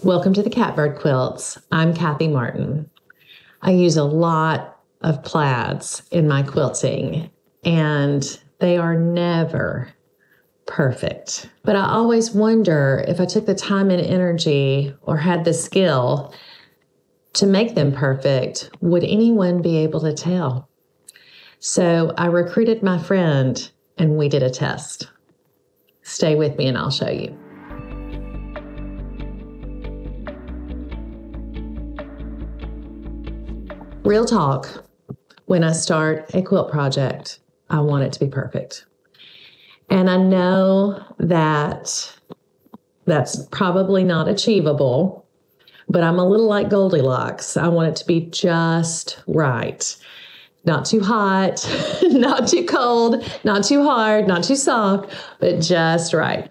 Welcome to the Catbird Quilts. I'm Kathy Martin. I use a lot of plaids in my quilting, and they are never perfect. But I always wonder if I took the time and energy or had the skill to make them perfect, would anyone be able to tell? So I recruited my friend and we did a test. Stay with me and I'll show you. Real talk, when I start a quilt project, I want it to be perfect. And I know that that's probably not achievable, but I'm a little like Goldilocks. I want it to be just right. Not too hot, not too cold, not too hard, not too soft, but just right.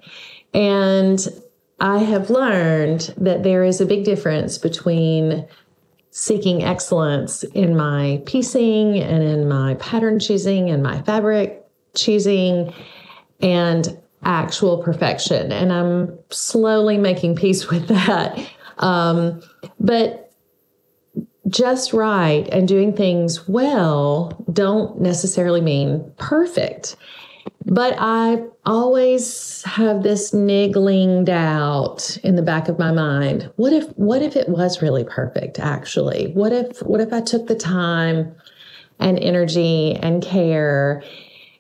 And I have learned that there is a big difference between seeking excellence in my piecing and in my pattern choosing and my fabric choosing and actual perfection. And I'm slowly making peace with that. But just right and doing things well don't necessarily mean perfect. But I always have this niggling doubt in the back of my mind. What if it was really perfect, actually? What if I took the time and energy and care?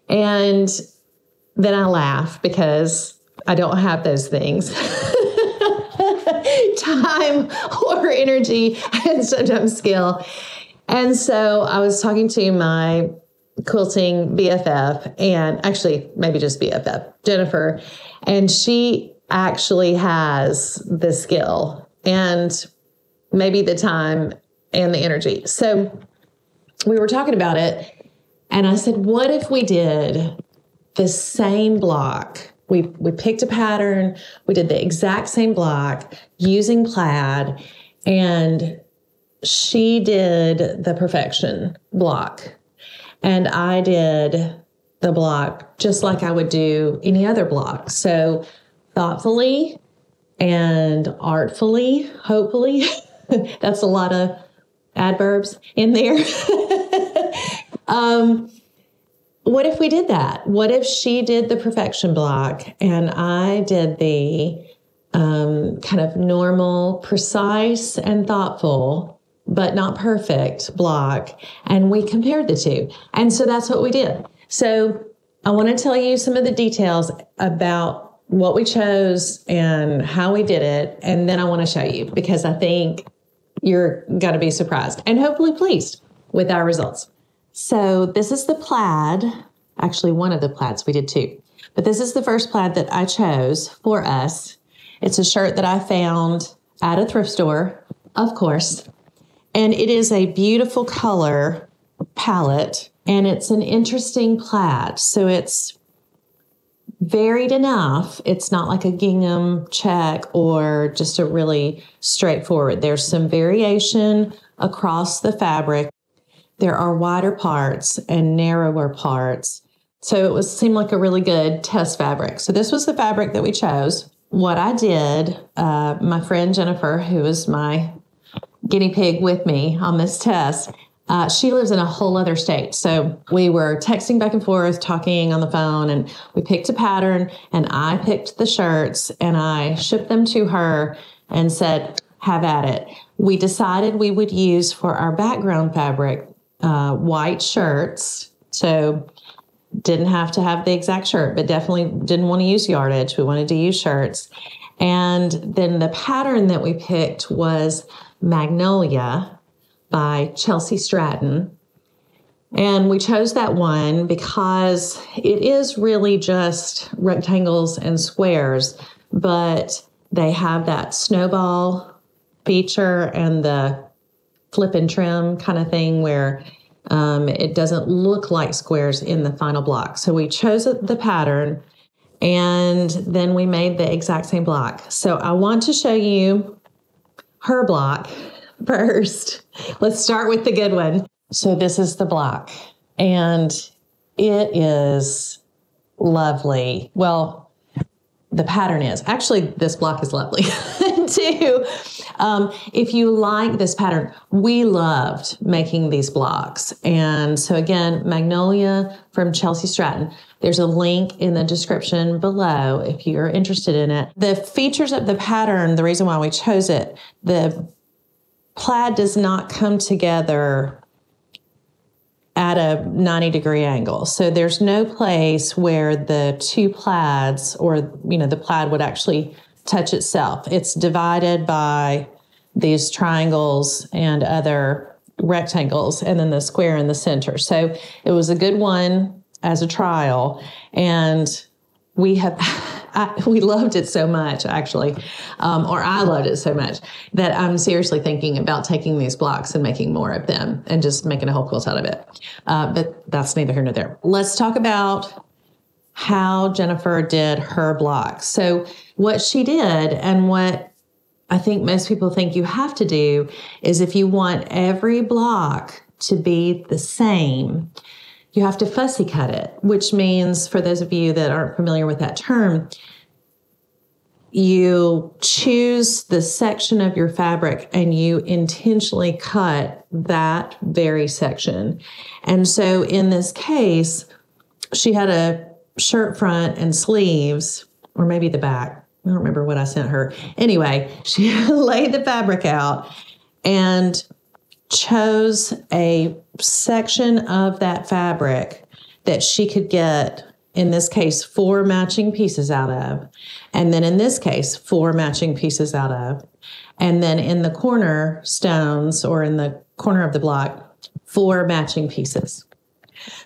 And then I laugh because I don't have those things. Time or energy and sometimes skill. And so I was talking to my quilting BFF, and actually maybe just BFF, Jennifer, and she actually has the skill and maybe the time and the energy. So we were talking about it, and I said, what if we did the same block? We picked a pattern, we did the exact same block using plaid, and she did the perfection block. And I did the block just like I would do any other block. So thoughtfully and artfully, hopefully, that's a lot of adverbs in there. What if we did that? What if she did the perfection block and I did the kind of normal, precise and thoughtful, but not perfect block, and we compared the two. And so that's what we did. So I want to tell you some of the details about what we chose and how we did it. And then I want to show you because I think you're going to be surprised and hopefully pleased with our results. So this is the plaid, actually one of the plaids, we did two, but this is the first plaid that I chose for us. It's a shirt that I found at a thrift store, of course. And it is a beautiful color palette, and it's an interesting plaid. So it's varied enough. It's not like a gingham check or just a really straightforward. There's some variation across the fabric. There are wider parts and narrower parts. So it seemed like a really good test fabric. So this was the fabric that we chose. What I did, my friend Jennifer, who is my guinea pig with me on this test, she lives in a whole other state. So we were texting back and forth, talking on the phone, and we picked a pattern, and I picked the shirts, and I shipped them to her and said, have at it. We decided we would use for our background fabric white shirts. So didn't have to have the exact shirt, but definitely didn't want to use yardage. We wanted to use shirts. And then the pattern that we picked was Magnolia by Chelsi Stratton. And we chose that one because it is really just rectangles and squares, but they have that snowball feature and the flip and trim kind of thing where it doesn't look like squares in the final block. So we chose the pattern and then we made the exact same block. So I want to show you her block first. Let's start with the good one. So this is the block, and it is lovely. Well, the pattern is. Actually, this block is lovely too. If you like this pattern, we loved making these blocks. And so again, Magnolia from Chelsi Stratton. There's a link in the description below if you're interested in it. The features of the pattern, the reason why we chose it, the plaid does not come together at a 90-degree angle. So there's no place where the two plaids or, the plaid would actually touch itself. It's divided by these triangles and other rectangles and then the square in the center. So it was a good one as a trial. And we loved it so much, actually, or I loved it so much that I'm seriously thinking about taking these blocks and making more of them and just making a whole quilt out of it. But that's neither here nor there. Let's talk about how Jennifer did her blocks. So what she did, and what I think most people think you have to do, is if you want every block to be the same, you have to fussy cut it, which means, for those of you that aren't familiar with that term, you choose the section of your fabric and you intentionally cut that very section. And so in this case, she had a shirt front and sleeves, or maybe the back. I don't remember what I sent her. Anyway, she laid the fabric out and chose a section of that fabric that she could get, in this case, 4 matching pieces out of. And then in this case, 4 matching pieces out of. And then in the corner stones, or in the corner of the block, 4 matching pieces.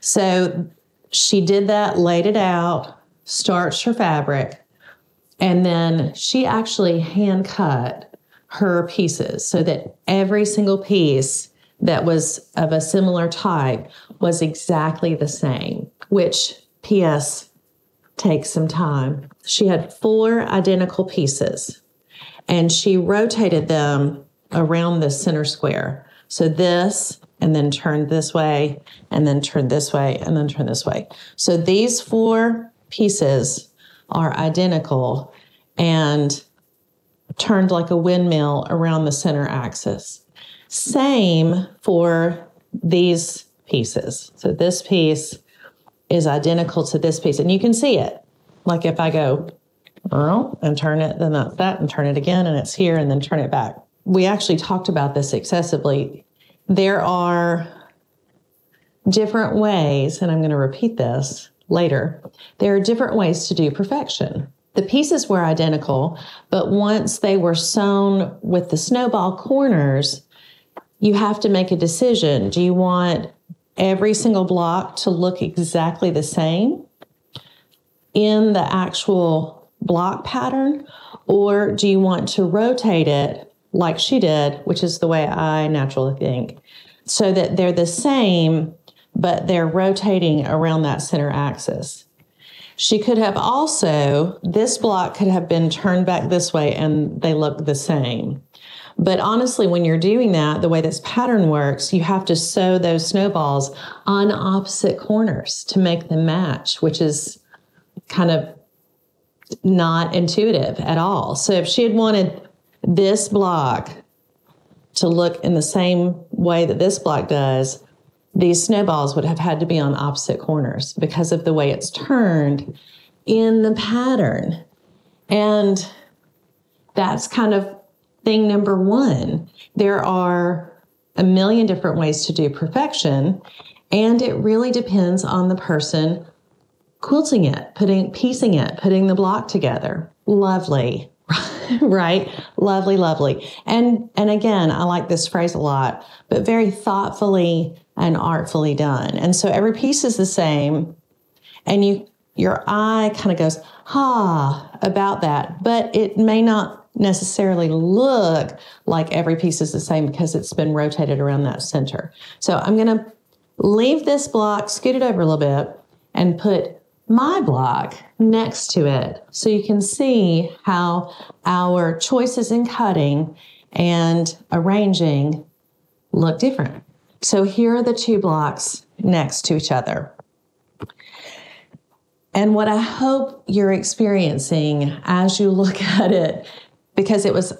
So she did that, laid it out, starched her fabric, and then she actually hand cut her pieces so that every single piece that was of a similar type was exactly the same, which, P.S., takes some time. She had 4 identical pieces, and she rotated them around the center square. So this, and then turned this way, and then turned this way, and then turned this way. So these 4 pieces are identical and turned like a windmill around the center axis. Same for these pieces. So this piece is identical to this piece, and you can see it. Like if I go and turn it, then that's that, and turn it again, and it's here, and then turn it back. We actually talked about this excessively. There are different ways, and I'm going to repeat this later. There are different ways to do perfection. The pieces were identical, but once they were sewn with the snowball corners, you have to make a decision. Do you want every single block to look exactly the same in the actual block pattern, or do you want to rotate it like she did, which is the way I naturally think, so that they're the same, but they're rotating around that center axis? She could have also, this block could have been turned back this way and they look the same. But honestly, when you're doing that, the way this pattern works, you have to sew those snowballs on opposite corners to make them match, which is kind of not intuitive at all. So if she had wanted this block to look in the same way that this block does, these snowballs would have had to be on opposite corners because of the way it's turned in the pattern. And that's kind of thing number 1. There are a million different ways to do perfection, and it really depends on the person quilting it, piecing it, putting the block together. Lovely, right? Lovely, lovely. And again, I like this phrase a lot, but very thoughtfully and artfully done. And so every piece is the same, and your eye kind of goes, about that, but it may not necessarily look like every piece is the same because it's been rotated around that center. So I'm going to leave this block, scoot it over a little bit, and put my block next to it so you can see how our choices in cutting and arranging look different. So here are the 2 blocks next to each other. And what I hope you're experiencing as you look at it, because it was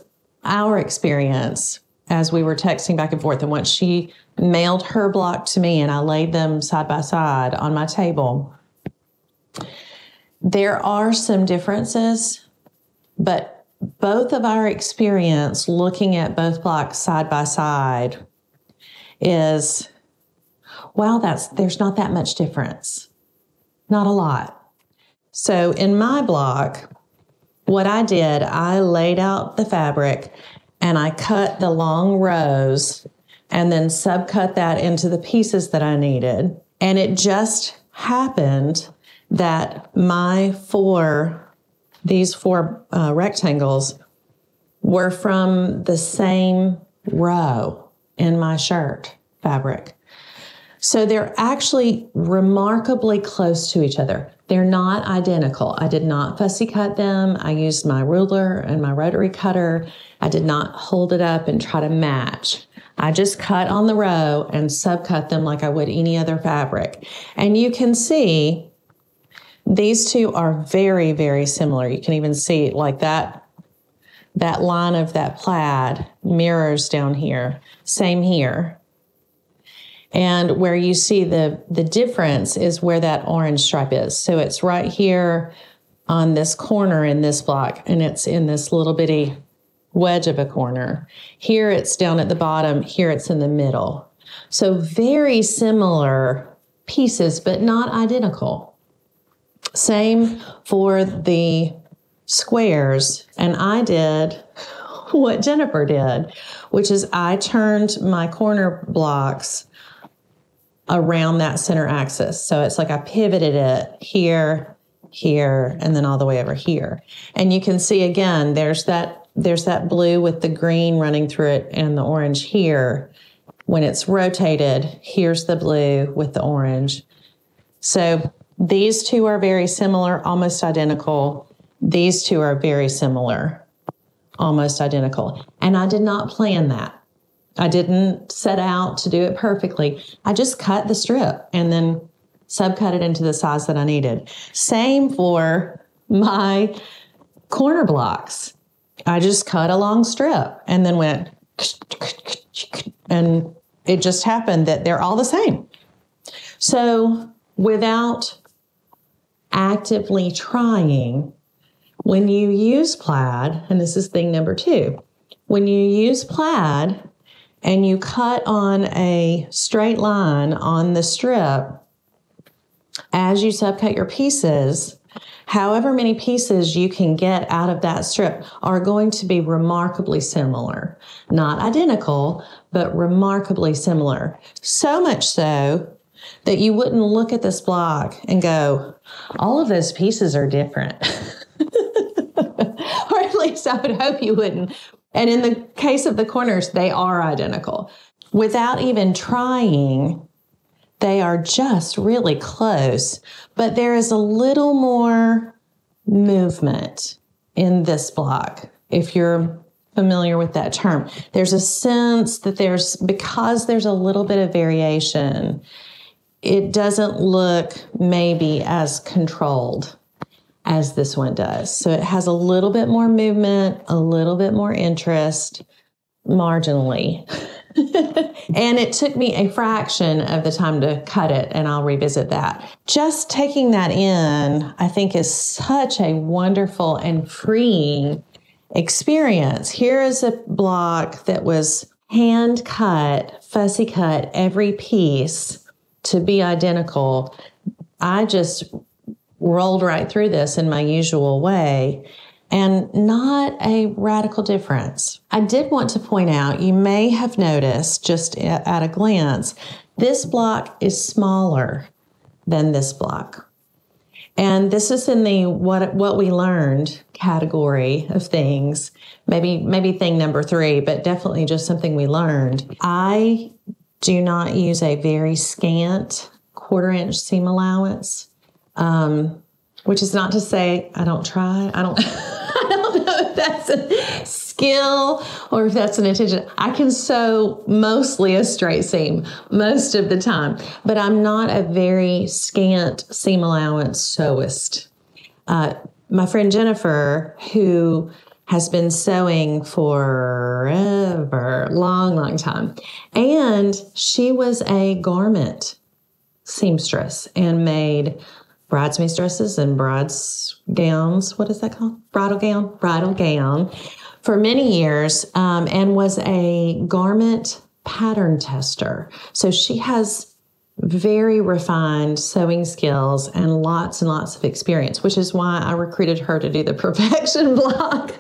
our experience as we were texting back and forth, and once she mailed her block to me and I laid them side by side on my table, there are some differences, but both of our experience looking at both blocks side by side is, wow, there's not that much difference. Not a lot. So in my block, what I did, I laid out the fabric and I cut the long rows and then subcut that into the pieces that I needed. And it just happened that these four rectangles were from the same row in my shirt fabric. So they're actually remarkably close to each other. They're not identical. I did not fussy cut them. I used my ruler and my rotary cutter. I did not hold it up and try to match. I just cut on the row and subcut them like I would any other fabric. And you can see these two are very, very similar. You can even see like that line of that plaid mirrors down here. Same here. And where you see the difference is where that orange stripe is. So it's right here on this corner in this block, and it's in this little bitty wedge of a corner. Here it's down at the bottom, here it's in the middle. So very similar pieces, but not identical. Same for the squares, and I did what Jennifer did, which is I turned my corner blocks around that center axis. So it's like I pivoted it here, here, and then all the way over here. And you can see again, there's that blue with the green running through it and the orange here. When it's rotated, here's the blue with the orange. So these two are very similar, almost identical. These two are very similar, almost identical. And I did not plan that. I didn't set out to do it perfectly. I just cut the strip and then subcut it into the size that I needed. Same for my corner blocks. I just cut a long strip and then went, and it just happened that they're all the same. So without actively trying, when you use plaid, and this is thing number 2, when you use plaid and you cut on a straight line on the strip, as you subcut your pieces, however many pieces you can get out of that strip are going to be remarkably similar. Not identical, but remarkably similar. So much so that you wouldn't look at this block and go, all of those pieces are different. Or at least I would hope you wouldn't. And in the case of the corners, they are identical. Without even trying, they are just really close, but there is a little more movement in this block, if you're familiar with that term. There's a sense that because there's a little bit of variation, it doesn't look maybe as controlled as this one does. So it has a little bit more movement, a little bit more interest, marginally. And it took me a fraction of the time to cut it, and I'll revisit that. Just taking that in, I think, is such a wonderful and freeing experience. Here is a block that was hand cut, fussy cut, every piece to be identical. I just rolled right through this in my usual way, and not a radical difference. I did want to point out, you may have noticed just at a glance, this block is smaller than this block. And this is in the what we learned category of things, maybe thing number 3, but definitely just something we learned. I do not use a very scant 1/4 inch seam allowance. Which is not to say I don't try. I don't know if that's a skill or if that's an intention. I can sew mostly a straight seam most of the time, but I'm not a very scant seam allowance sewist. My friend Jennifer, who has been sewing forever, long time. And she was a garment seamstress and made bridesmaids dresses and brides gowns. What is that called? Bridal gown for many years, and was a garment pattern tester. So she has very refined sewing skills and lots of experience, which is why I recruited her to do the perfection block.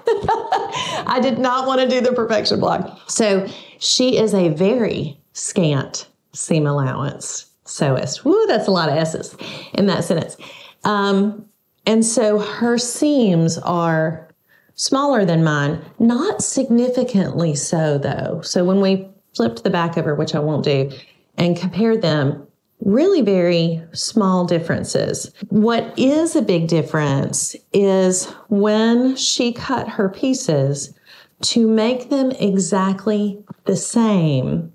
I did not want to do the perfection block. So she is a very scant seam allowance sewist. Woo, that's a lot of S's in that sentence. And so her seams are smaller than mine, not significantly so though. So when we flipped the back over, which I won't do, and compared them, really very small differences. What is a big difference is when she cut her pieces to make them exactly the same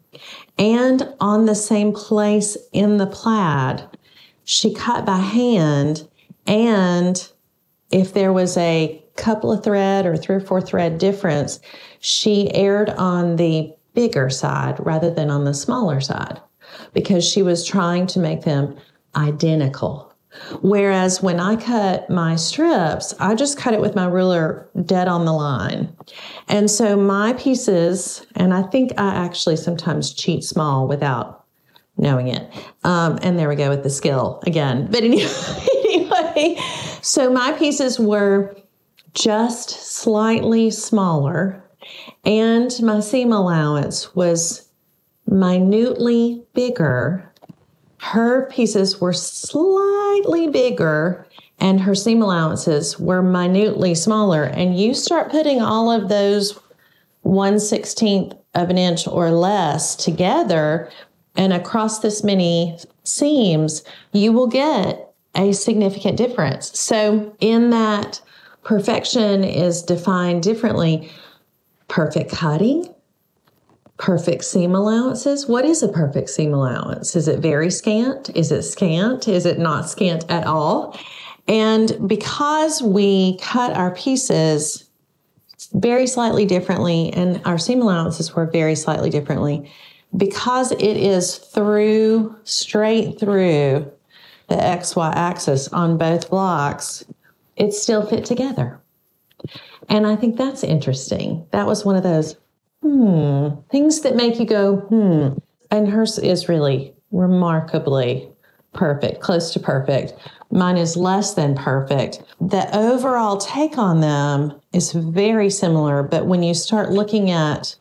and on the same place in the plaid. She cut by hand, and if there was a couple of thread or 3 or 4 thread difference, she erred on the bigger side rather than on the smaller side, because she was trying to make them identical. Whereas when I cut my strips, I just cut it with my ruler dead on the line. And so my pieces, and I think I actually sometimes cheat small without knowing it. And there we go with the skill again. But anyway, so my pieces were just slightly smaller, and my seam allowance was minutely bigger. Her pieces were slightly bigger and her seam allowances were minutely smaller. And you start putting all of those 1/16 of an inch or less together and across this many seams, you will get a significant difference. So in that, perfection is defined differently. Perfect cutting, perfect seam allowances. What is a perfect seam allowance? Is it very scant? Is it scant? Is it not scant at all? And because we cut our pieces very slightly differently and our seam allowances were very slightly differently, because it is straight through the XY axis on both blocks, it still fit together. And I think that's interesting. That was one of those things that make you go, And hers is really remarkably perfect, close to perfect. Mine is less than perfect. The overall take on them is very similar, but when you start looking at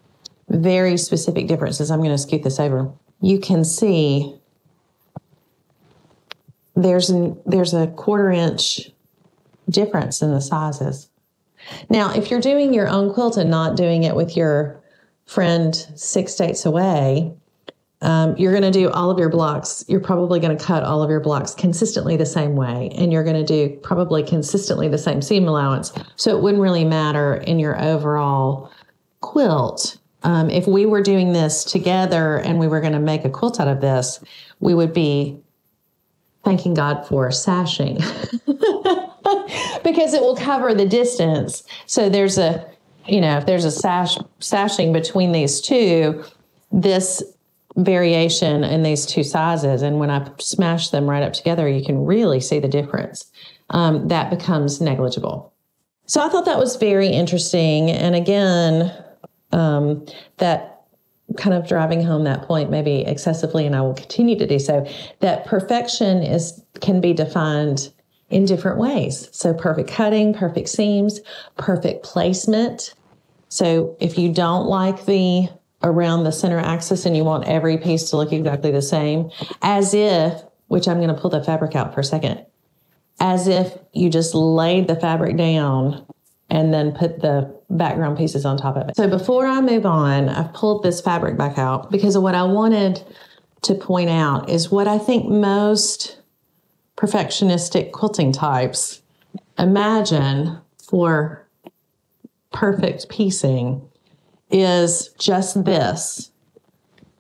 very specific differences, I'm going to scoot this over, you can see there's a 1/4 inch difference in the sizes. Now, if you're doing your own quilt and not doing it with your friend 6 states away, you're going to do all of your blocks. You're probably going to cut all of your blocks consistently the same way, and you're going to do probably consistently the same seam allowance. So it wouldn't really matter in your overall quilt. If we were doing this together and we were going to make a quilt out of this, we would be thanking God for sashing because it will cover the distance. So there's if there's a sashing between these two, this variation in these two sizes, and when I smash them right up together, you can really see the difference. That becomes negligible. So I thought that was very interesting. And again, that kind of driving home that point maybe excessively, and I will continue to do so, that perfection can be defined in different ways. So perfect cutting, perfect seams, perfect placement. So if you don't like the around the center axis and you want every piece to look exactly the same, as if, which I'm going to pull the fabric out for a second, as if you just laid the fabric down and then put the background pieces on top of it. So before I move on, I've pulled this fabric back out because of what I wanted to point out is what I think most perfectionistic quilting types imagine for perfect piecing is just this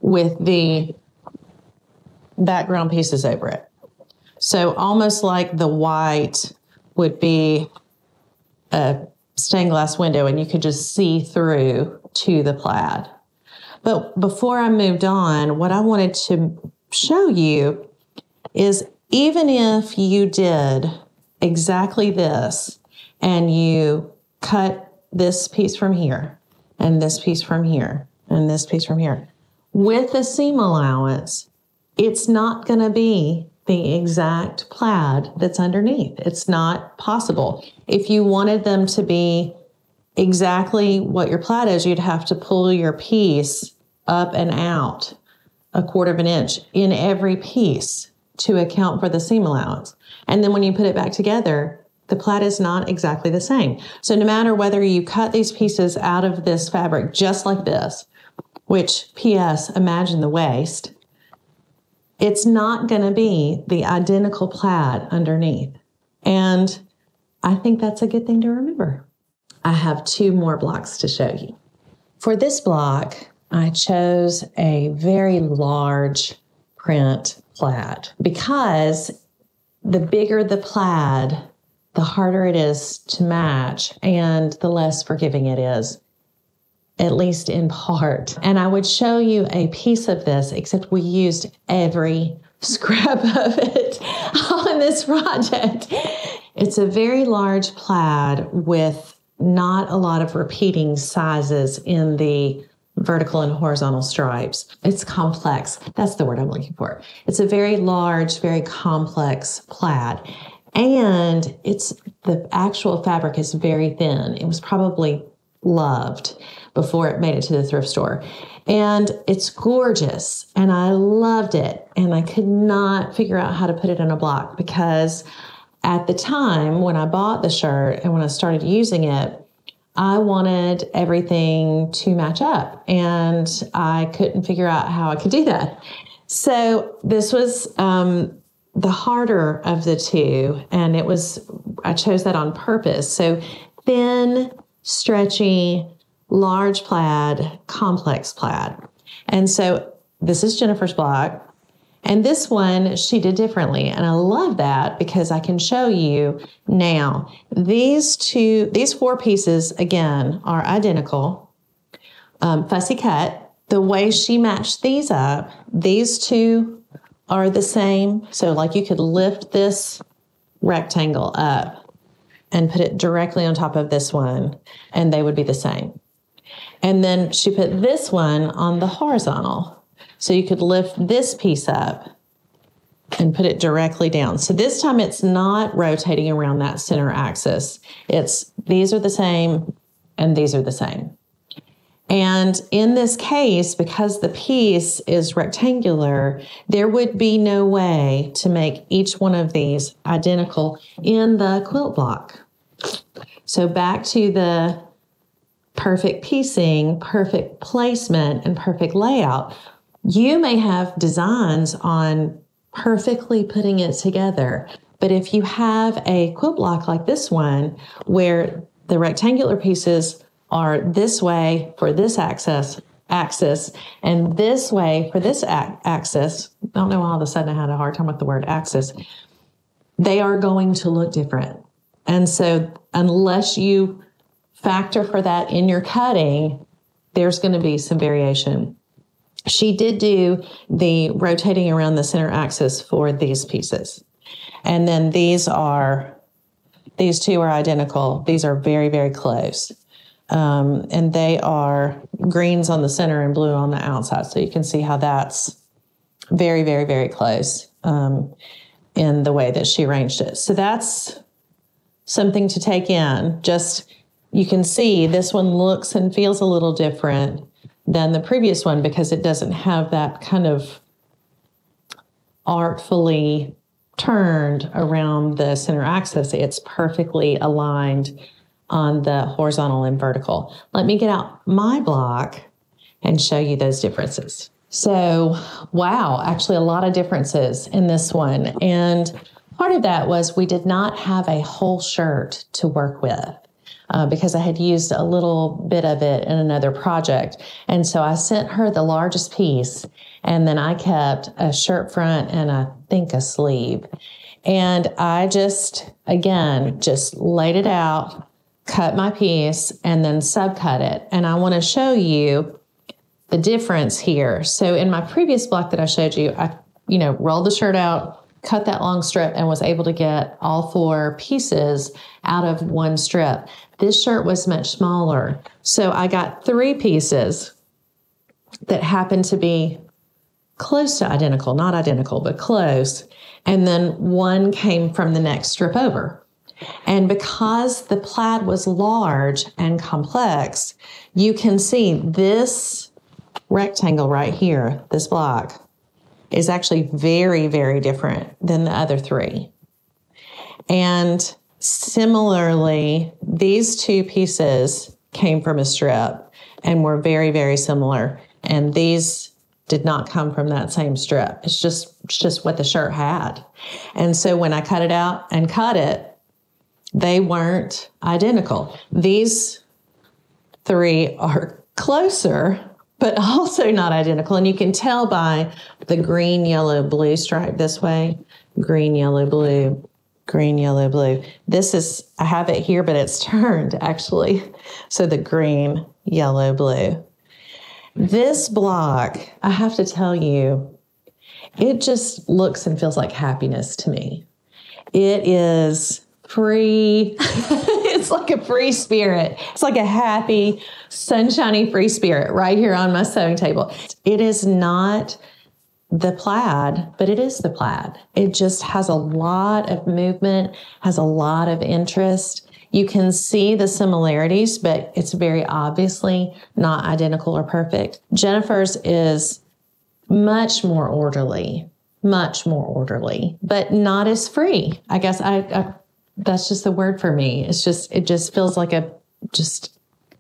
with the background pieces over it. So almost like the white would be a stained glass window and you could just see through to the plaid. But before I moved on, what I wanted to show you is even if you did exactly this and you cut this piece from here and this piece from here and this piece from here, with the seam allowance, it's not going to be the exact plaid that's underneath. It's not possible. If you wanted them to be exactly what your plaid is, you'd have to pull your piece up and out 1/4 of an inch in every piece to account for the seam allowance. And then when you put it back together, the plaid is not exactly the same. So no matter whether you cut these pieces out of this fabric just like this, which, P.S., imagine the waist, it's not going to be the identical plaid underneath. And I think that's a good thing to remember. I have 2 more blocks to show you. For this block, I chose a very large print plaid because the bigger the plaid, the harder it is to match and the less forgiving it is, at least in part. And I would show you a piece of this, except we used every scrap of it on this project. It's a very large plaid with not a lot of repeating sizes in the vertical and horizontal stripes. It's complex. That's the word I'm looking for. It's a very large, very complex plaid. And the actual fabric is very thin. It was probably loved before it made it to the thrift store. And it's gorgeous. And I loved it. And I could not figure out how to put it in a block because at the time when I bought the shirt and when I started using it, I wanted everything to match up. And I couldn't figure out how I could do that. So this was the harder of the 2. And I chose that on purpose. So thin, stretchy, large plaid, complex plaid. And so this is Jennifer's block. And this one she did differently. And I love that because I can show you now. These 4 pieces, again, are identical. Fussy cut. The way she matched these up, these 2 are the same. So like you could lift this rectangle up and put it directly on top of this one, and they would be the same. And then she put this one on the horizontal. So you could lift this piece up and put it directly down. So this time it's not rotating around that center axis. These are the same and these are the same. And in this case, because the piece is rectangular, there would be no way to make each one of these identical in the quilt block. So back to the perfect piecing, perfect placement, and perfect layout. You may have designs on perfectly putting it together, but if you have a quilt block like this one, where the rectangular pieces are this way for this axis, and this way for this axis, I don't know why all of a sudden I had a hard time with the word axis, they are going to look different. And so unless you factor for that in your cutting, there's going to be some variation. She did do the rotating around the center axis for these pieces. And then these 2 are identical. These are very, very close. And they are greens on the center and blue on the outside. So you can see how that's very, very, very close in the way that she arranged it. So that's something to take in. Just, you can see this one looks and feels a little different than the previous one because it doesn't have that kind of artfully turned around the center axis. It's perfectly aligned on the horizontal and vertical. Let me get out my block and show you those differences. So, wow, actually a lot of differences in this one. And part of that was we did not have a whole shirt to work with. Because I had used a little bit of it in another project. And so I sent her the largest piece, and then I kept a shirt front and I think a sleeve. And I just laid it out, cut my piece, and then subcut it. And I want to show you the difference here. So in my previous block that I showed you, I, rolled the shirt out, cut that long strip, and was able to get all 4 pieces out of one strip. This shirt was much smaller. So I got 3 pieces that happened to be close to identical, not identical, but close. And then one came from the next strip over. And because the plaid was large and complex, you can see this rectangle right here, this block, is actually very, very different than the other 3. And similarly, these 2 pieces came from a strip and were very, very similar. And these did not come from that same strip. It's just what the shirt had. And so when I cut it out and cut it, they weren't identical. These 3 are closer, but also not identical. And you can tell by the green, yellow, blue stripe this way, green, yellow, blue, green, yellow, blue. This is, I have it here, but it's turned actually. So the green, yellow, blue. This block, I have to tell you, it just looks and feels like happiness to me. It is free. It's like a free spirit. It's like a happy, sunshiny, free spirit right here on my sewing table. It is not the plaid, but it is the plaid. It just has a lot of movement, has a lot of interest. You can see the similarities, but it's very obviously not identical or perfect. Jennifer's is much more orderly, but not as free. I guess that's just the word for me. It just feels like just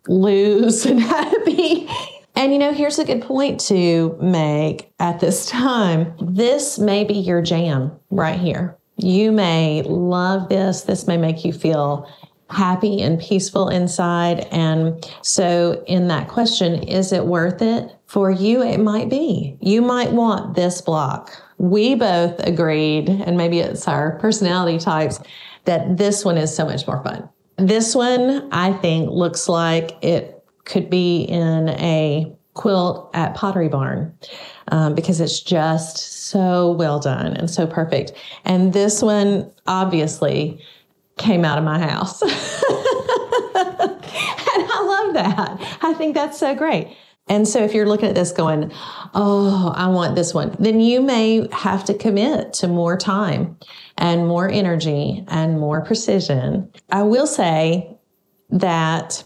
loose and happy. And here's a good point to make at this time. This may be your jam right here. You may love this. This may make you feel happy and peaceful inside. And so in that question, is it worth it? For you, it might be. You might want this block. We both agreed, and maybe it's our personality types, that this one is so much more fun. This one, I think, looks like it could be in a quilt at Pottery Barn because it's just so well done and so perfect. And this one, obviously, came out of my house. And I love that. I think that's so great. And so if you're looking at this going, oh, I want this one, then you may have to commit to more time and more energy and more precision. I will say that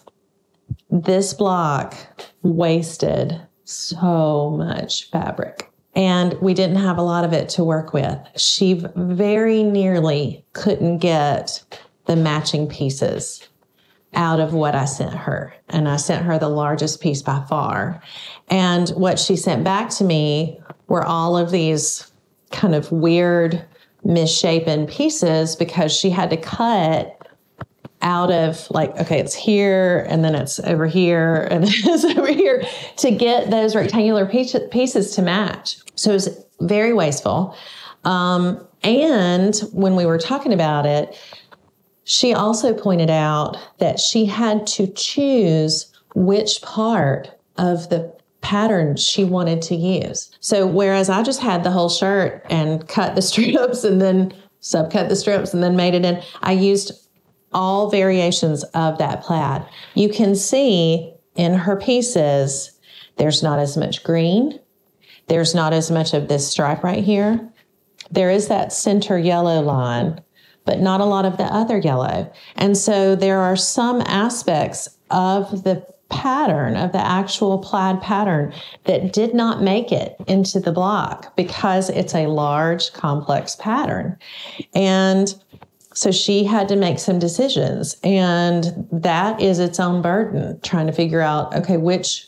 this block wasted so much fabric. And we didn't have a lot of it to work with. She very nearly couldn't get the matching pieces out of what I sent her. And I sent her the largest piece by far. And what she sent back to me were all of these kind of weird, misshapen pieces because she had to cut out of okay, it's here, and then it's over here, and then it's over here to get those rectangular pieces to match. So it was very wasteful. And when we were talking about it, she also pointed out that she had to choose which part of the pattern she wanted to use. So whereas I just had the whole shirt and cut the strips and then subcut the strips and then made it in, I used all variations of that plaid. You can see in her pieces, there's not as much green. There's not as much of this stripe right here. There is that center yellow line, but not a lot of the other yellow. And so there are some aspects of the pattern, of the actual plaid pattern, that did not make it into the block because it's a large, complex pattern. And so she had to make some decisions, and that is its own burden, trying to figure out, okay, which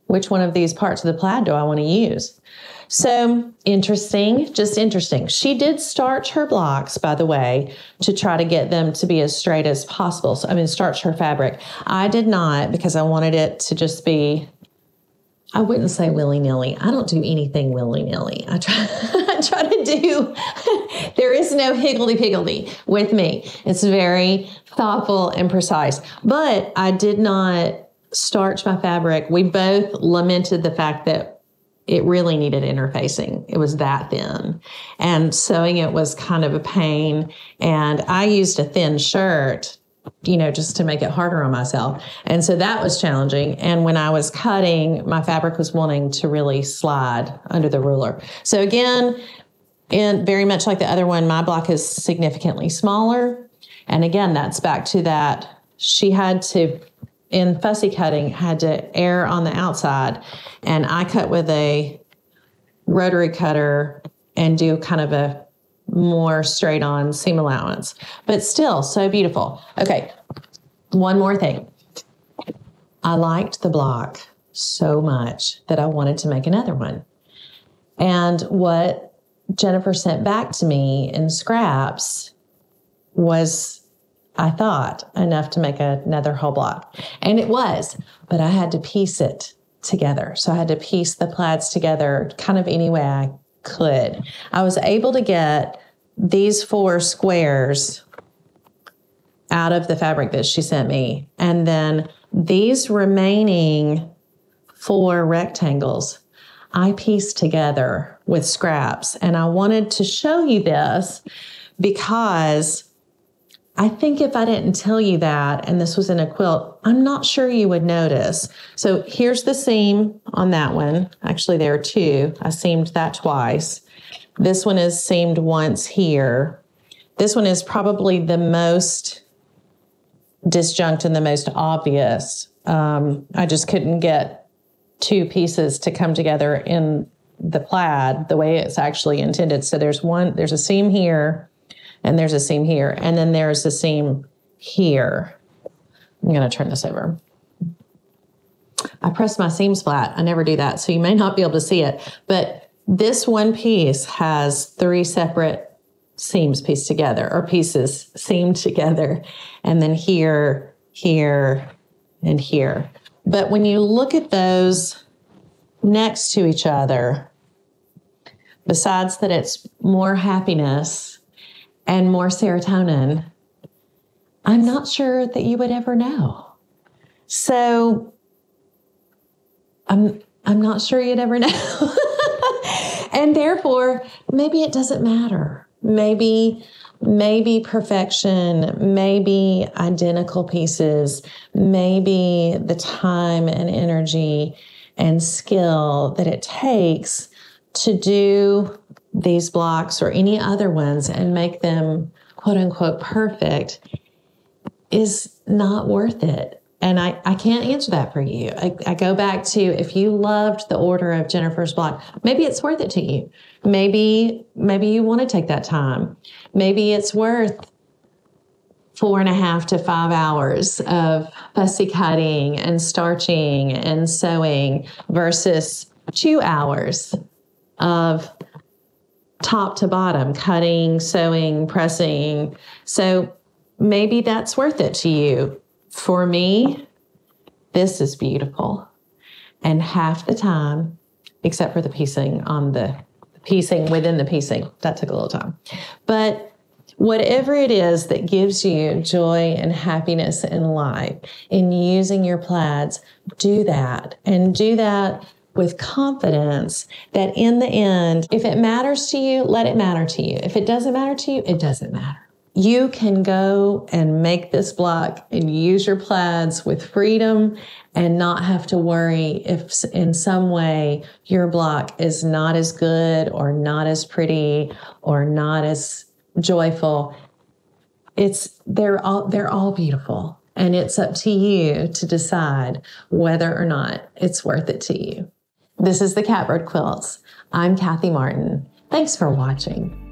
one of these parts of the plaid do I want to use? So interesting, just interesting. She did starch her blocks, by the way, to try to get them to be as straight as possible. So, starch her fabric. I did not, because I wanted it to just be, I wouldn't say willy-nilly. I don't do anything willy-nilly. I try to do, there is no higgledy-piggledy with me. It's very thoughtful and precise. But I did not starch my fabric. We both lamented the fact that it really needed interfacing. It was that thin. And sewing it was kind of a pain. And I used a thin shirt, just to make it harder on myself. And so that was challenging. And when I was cutting, my fabric was wanting to really slide under the ruler. So again, and very much like the other one, my block is significantly smaller. And again, that's back to that. She had to, in fussy cutting, had to err on the outside. And I cut with a rotary cutter and do kind of a more straight on seam allowance, but still so beautiful. Okay. One more thing. I liked the block so much that I wanted to make another one. And what Jennifer sent back to me in scraps was, I thought, enough to make another whole block. And it was, but I had to piece it together. So I had to piece the plaids together kind of any way I could. I was able to get these 4 squares out of the fabric that she sent me. And then these remaining 4 rectangles, I pieced together with scraps. And I wanted to show you this because I think if I didn't tell you that, and this was in a quilt, I'm not sure you would notice. So here's the seam on that one. Actually, there are 2. I seamed that twice. This one is seamed once here. This one is probably the most disjunct and the most obvious. I just couldn't get 2 pieces to come together in the plaid the way it's actually intended. So there's a seam here, and there's a seam here, and then there's a seam here. I'm going to turn this over. I pressed my seams flat. I never do that, so you may not be able to see it. But this one piece has 3 separate seams pieced together, or pieces seamed together, and then here, here, and here. But when you look at those next to each other, besides that it's more happiness and more serotonin, I'm not sure that you would ever know. So I'm not sure you'd ever know. And therefore, maybe it doesn't matter. Maybe perfection, maybe identical pieces, maybe the time and energy and skill that it takes to do these blocks or any other ones and make them quote unquote perfect is not worth it. And I can't answer that for you. I go back to, if you loved the order of Jennifer's block, maybe it's worth it to you. Maybe you want to take that time. Maybe it's worth 4.5 to 5 hours of fussy cutting and starching and sewing versus 2 hours of top to bottom, cutting, sewing, pressing. So maybe that's worth it to you. For me, this is beautiful. And half the time, except for the piecing within the piecing, that took a little time. But whatever it is that gives you joy and happiness in life, in using your plaids, do that. And do that with confidence that in the end, if it matters to you, let it matter to you. If it doesn't matter to you, it doesn't matter. You can go and make this block and use your plaids with freedom and not have to worry if in some way your block is not as good or not as pretty or not as joyful. They're all beautiful, and it's up to you to decide whether or not it's worth it to you. This is the Catbird Quilts. I'm Kathy Martin. Thanks for watching.